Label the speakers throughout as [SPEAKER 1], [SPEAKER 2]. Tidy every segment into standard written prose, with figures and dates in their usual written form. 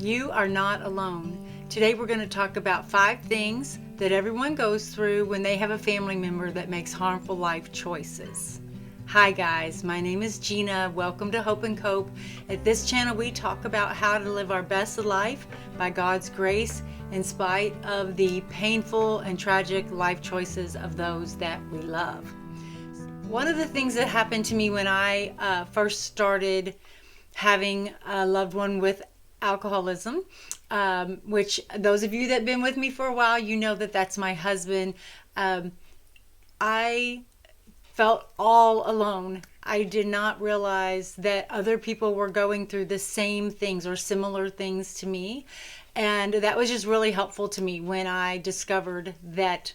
[SPEAKER 1] You are not alone. Today we're going to talk about 5 things that everyone goes through when they have a family member that makes harmful life choices. Hi guys, my name is Gina. Welcome to Hope and Cope. At this channel we talk about how to live our best life by God's grace in spite of the painful and tragic life choices of those that we love. One of the things that happened to me when I first started having a loved one with alcoholism, which those of you that have been with me for a while, you know that that's my husband. I felt all alone. I did not realize that other people were going through the same things or similar things to me. And that was just really helpful to me when I discovered that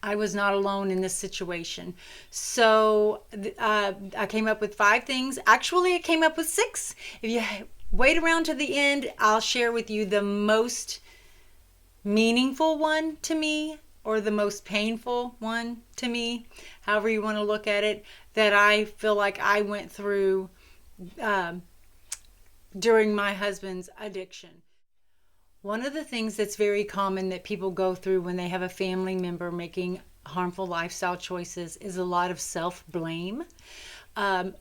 [SPEAKER 1] I was not alone in this situation. So I came up with 5 things. Actually, I came up with 6. If you wait around to the end, I'll share with you the most meaningful one to me or the most painful one to me, however you want to look at it, that I feel like I went through during my husband's addiction. One of the things that's very common that people go through when they have a family member making harmful lifestyle choices is a lot of self-blame.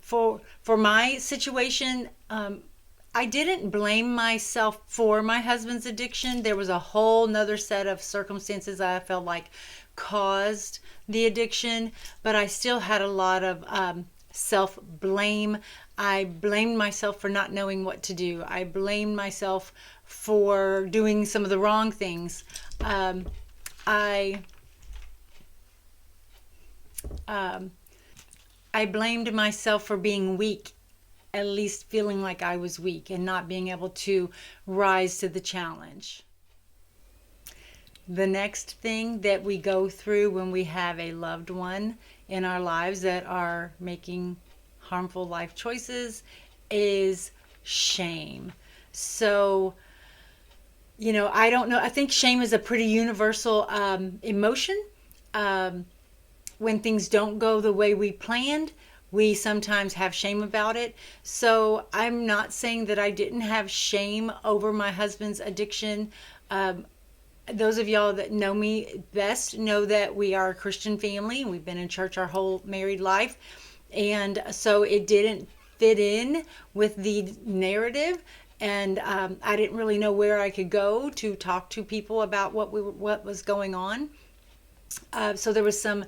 [SPEAKER 1] For my situation, I didn't blame myself for my husband's addiction. There was a whole nother set of circumstances I felt like caused the addiction, but I still had a lot of self-blame. I blamed myself for not knowing what to do. I blamed myself for doing some of the wrong things. I blamed myself for being weak, at least feeling like I was weak and not being able to rise to the challenge. The next thing that we go through when we have a loved one in our lives that are making harmful life choices is shame. So, I don't know. I think shame is a pretty universal emotion. When things don't go the way we planned, we sometimes have shame about it. So I'm not saying that I didn't have shame over my husband's addiction. Those of y'all that know me best know that we are a Christian family. We've been in church our whole married life. And so it didn't fit in with the narrative. And I didn't really know where I could go to talk to people about what was going on. So there was some,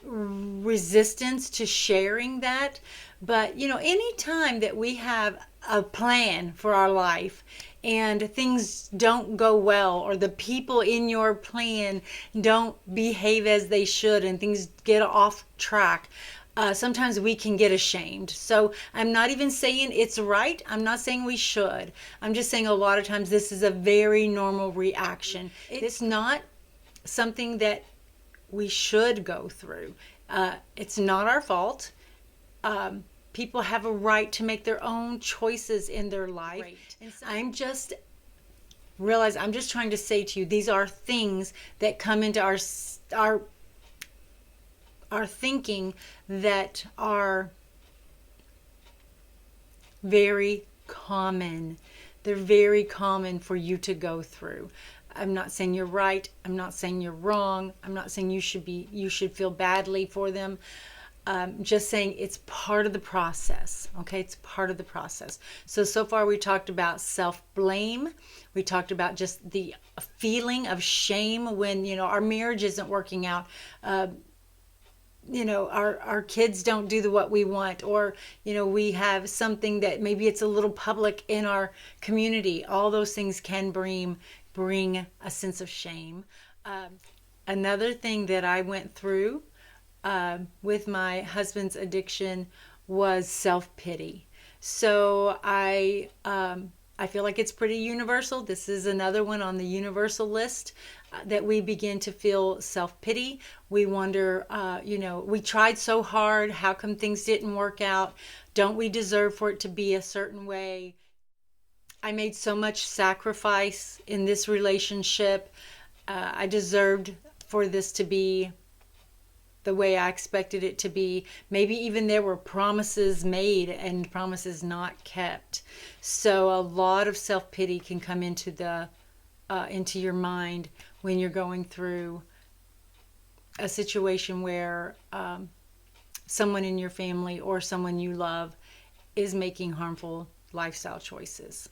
[SPEAKER 1] resistance to sharing that. But any time that we have a plan for our life and things don't go well, or the people in your plan don't behave as they should and things get off track, sometimes we can get ashamed. So I'm not even saying it's right. I'm not saying we should. I'm just saying a lot of times this is a very normal reaction. It's not something that we should go through. It's not our fault. People have a right to make their own choices in their life. Right. I'm just trying to say to you, these are things that come into our thinking that are very common. They're very common for you to go through. I'm not saying you're right. I'm not saying you're wrong. I'm not saying you should feel badly for them. Just saying it's part of the process. Okay, it's part of the process. So far we talked about self-blame. We talked about just the feeling of shame when our marriage isn't working out. Our kids don't do what we want, or we have something that maybe it's a little public in our community. All those things can bring a sense of shame. Another thing that I went through with my husband's addiction was self-pity. So I feel like it's pretty universal. This is another one on the universal list that we begin to feel self-pity. We wonder, we tried so hard. How come things didn't work out? Don't we deserve for it to be a certain way? I made so much sacrifice in this relationship. I deserved for this to be the way I expected it to be. Maybe even there were promises made and promises not kept. So a lot of self-pity can come into your mind when you're going through a situation where someone in your family or someone you love is making harmful lifestyle choices.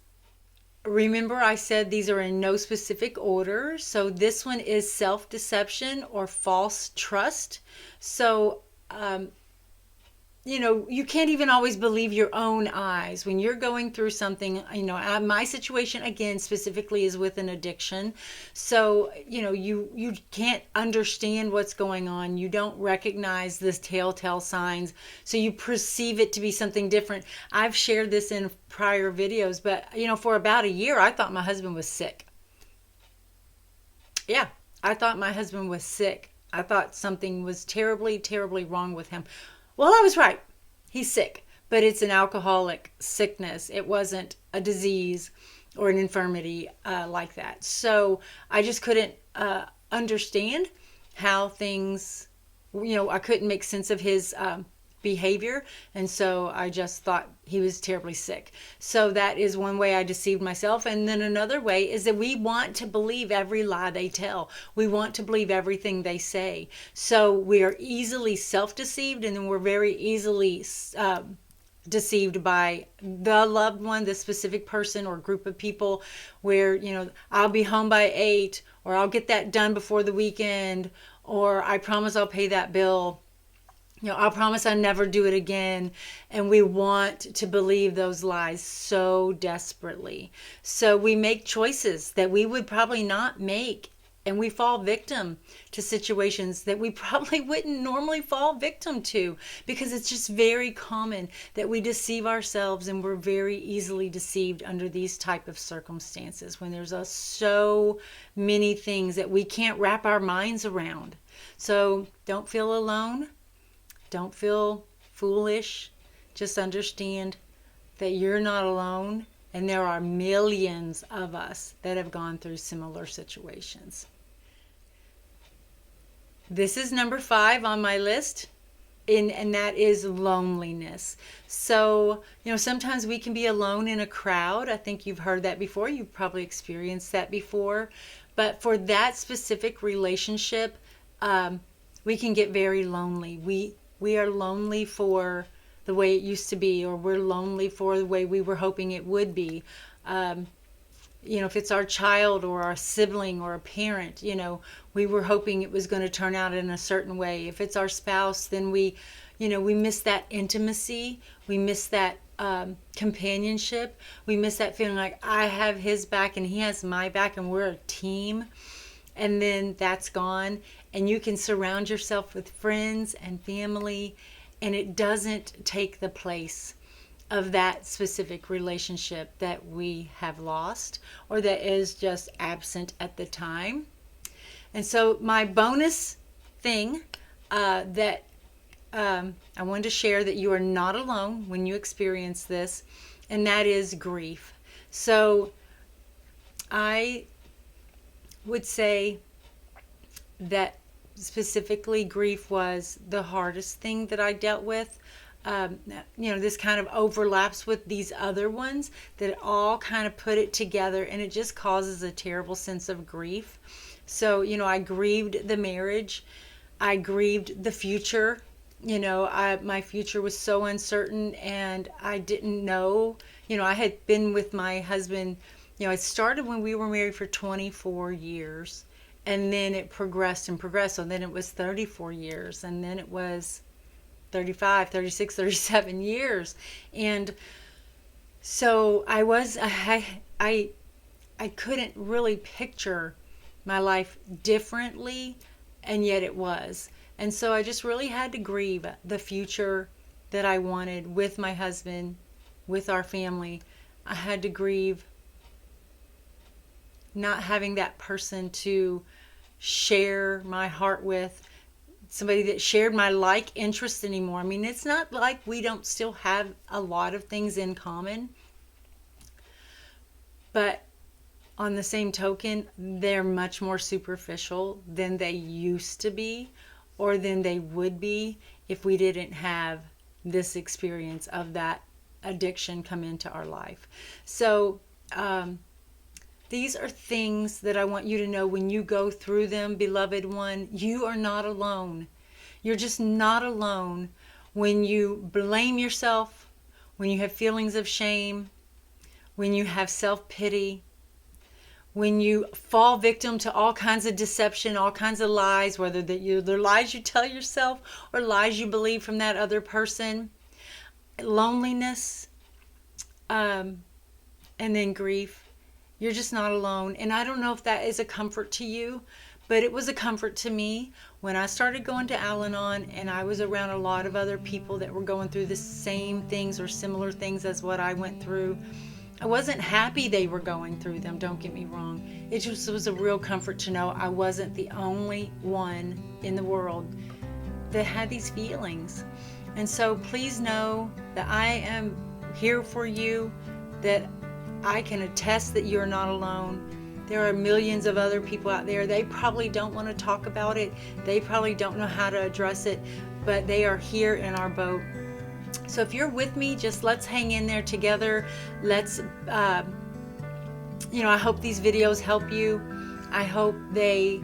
[SPEAKER 1] Remember, I said these are in no specific order. So this one is self-deception or false trust. So, you can't even always believe your own eyes when you're going through something. My situation again specifically is with an addiction. So, you can't understand what's going on. You don't recognize this telltale signs. So you perceive it to be something different. I've shared this in prior videos, but, for about a year, I thought my husband was sick. Yeah, I thought my husband was sick. I thought something was terribly, terribly wrong with him. Well, I was right. He's sick, but it's an alcoholic sickness. It wasn't a disease or an infirmity like that. So I just couldn't understand how things, I couldn't make sense of his behavior. And so I just thought he was terribly sick. So that is one way I deceived myself. And then another way is that we want to believe every lie they tell. We want to believe everything they say. So we are easily self-deceived, and then we're very easily deceived by the loved one, the specific person or group of people, where, I'll be home by 8, or I'll get that done before the weekend, or I promise I'll pay that bill. I'll promise I'll never do it again. And we want to believe those lies so desperately. So we make choices that we would probably not make. And we fall victim to situations that we probably wouldn't normally fall victim to, because it's just very common that we deceive ourselves, and we're very easily deceived under these type of circumstances when there's so many things that we can't wrap our minds around. So don't feel alone. Don't feel foolish. Just understand that you're not alone, and there are millions of us that have gone through similar situations. This is number 5 on my list, and that is loneliness. So, sometimes we can be alone in a crowd. I think you've heard that before. You've probably experienced that before. But for that specific relationship, we can get very lonely. We are lonely for the way it used to be, or we're lonely for the way we were hoping it would be. If it's our child or our sibling or a parent, we were hoping it was going to turn out in a certain way. If it's our spouse, then we miss that intimacy. We miss that companionship. We miss that feeling like I have his back and he has my back and we're a team. And then that's gone. And you can surround yourself with friends and family, and it doesn't take the place of that specific relationship that we have lost or that is just absent at the time. And so my bonus thing that I wanted to share, that you are not alone when you experience this, and that is grief. So I would say that specifically grief was the hardest thing that I dealt with. This kind of overlaps with these other ones that all kind of put it together, and it just causes a terrible sense of grief. So, I grieved the marriage. I grieved the future. My future was so uncertain, and I didn't know. I had been with my husband, it started when we were married for 24 years. And then it progressed and progressed. So then it was 34 years. And then it was 35, 36, 37 years. And so I couldn't really picture my life differently. And yet it was. And so I just really had to grieve the future that I wanted with my husband, with our family. I had to grieve not having that person to share my heart with, somebody that shared my interest anymore. I mean, it's not like we don't still have a lot of things in common, but on the same token, they're much more superficial than they used to be, or than they would be if we didn't have this experience of that addiction come into our life. So these are things that I want you to know when you go through them, beloved one. You are not alone. You're just not alone when you blame yourself, when you have feelings of shame, when you have self-pity, when you fall victim to all kinds of deception, all kinds of lies, whether they're lies you tell yourself or lies you believe from that other person, loneliness, and then grief. You're just not alone. And I don't know if that is a comfort to you, but it was a comfort to me when I started going to Al-Anon, and I was around a lot of other people that were going through the same things or similar things as what I went through. I wasn't happy they were going through them, don't get me wrong. It just was a real comfort to know I wasn't the only one in the world that had these feelings. And so please know that I am here for you, that I can attest that you're not alone. There are millions of other people out there. They probably don't want to talk about it. They probably don't know how to address it, but they are here in our boat. So if you're with me, just let's hang in there together. Let's, I hope these videos help you. I hope they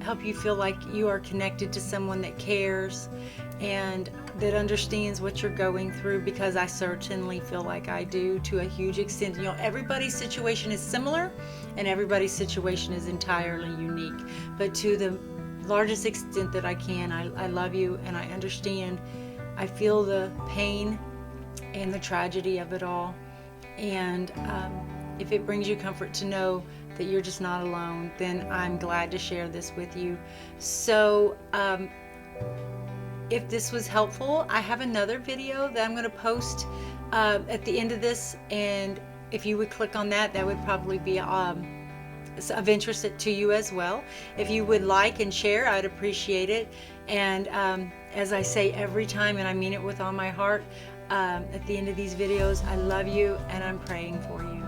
[SPEAKER 1] help you feel like you are connected to someone that cares and that understands what you're going through, because I certainly feel like I do to a huge extent. Everybody's situation is similar and everybody's situation is entirely unique. But to the largest extent that I can, I love you and I understand. I feel the pain and the tragedy of it all. And if it brings you comfort to know that you're just not alone, then I'm glad to share this with you. So if this was helpful, I have another video that I'm going to post at the end of this, and if you would click on that, that would probably be of interest to you as well. If you would like and share, I'd appreciate it. And as I say every time, and I mean it with all my heart, at the end of these videos, I love you and I'm praying for you.